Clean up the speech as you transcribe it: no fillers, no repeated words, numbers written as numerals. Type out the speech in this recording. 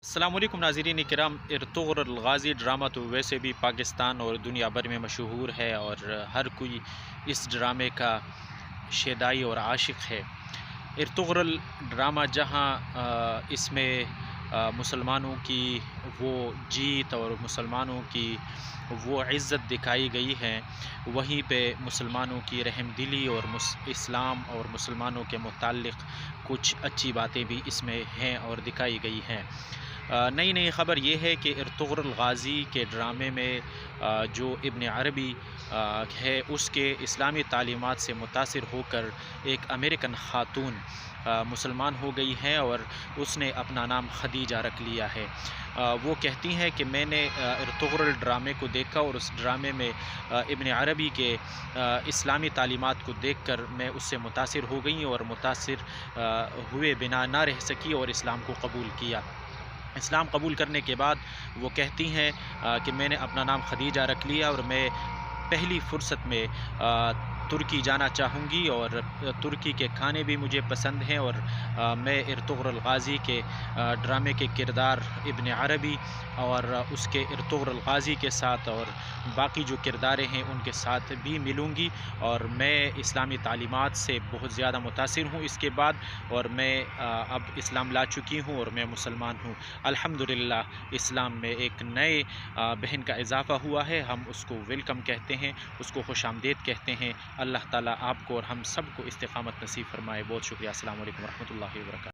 अस्सलाम वालेकुम नाज़रीन किराम। इर्तुग़रुल गाज़ी ड्रामा तो वैसे भी पाकिस्तान और दुनिया भर में मशहूर है और हर कोई इस ड्रामे का शेदाई और आशिक़ है। इर्तुग़रुल ड्रामा जहाँ इसमें मुसलमानों की वो जीत और मुसलमानों की वो इज़्ज़त दिखाई गई है, वहीं पे मुसलमानों की रहमदिली और इस्लाम और मुसलमानों के मुताल्लिक़ कुछ अच्छी बातें भी इसमें हैं और दिखाई गई हैं। नई नई ख़बर ये है कि इर्तुग़रुल गाज़ी के ड्रामे में जो इब्न अरबी है उसके इस्लामी तालीमात से मुतासिर होकर एक अमेरिकन ख़ातून मुसलमान हो गई हैं और उसने अपना नाम खदीजा रख लिया है। वो कहती हैं कि मैंने इर्तुग़रुल ड्रामे को देखा और उस ड्रामे में इब्न अरबी के इस्लामी तालीमात को देखकर मैं उससे मुतासिर हो गई और मुतासिर हुए बिना ना रह सकी और इस्लाम को कबूल किया। इस्लाम कबूल करने के बाद वो कहती हैं कि मैंने अपना नाम खदीजा रख लिया और मैं पहली फ़ुर्सत में तुर्की जाना चाहूँगी और तुर्की के खाने भी मुझे पसंद हैं और मैं इर्तुग़रुल गाज़ी के ड्रामे के किरदार इब्न अरबी और उसके इर्तुग़रुल गाज़ी के साथ और बाकी जो किरदारें हैं उनके साथ भी मिलूँगी और मैं इस्लामी तालीमात से बहुत ज़्यादा मुतासिर हूँ इसके बाद और मैं अब इस्लाम ला चुकी हूँ और मैं मुसलमान हूँ। अल्हम्दुलिल्लाह इस्लाम में एक नए बहन का इज़ाफ़ा हुआ है, हम उसको वेलकम कहते हैं, उसको खुशामदीद कहते हैं। अल्लाह ताला आपको और हम सब को इस्तिक़ामत नसीब फ़रमाए। बहुत शुक्रिया। अस्सलामु अलैकुम व रहमतुल्लाहि व बरकातहू।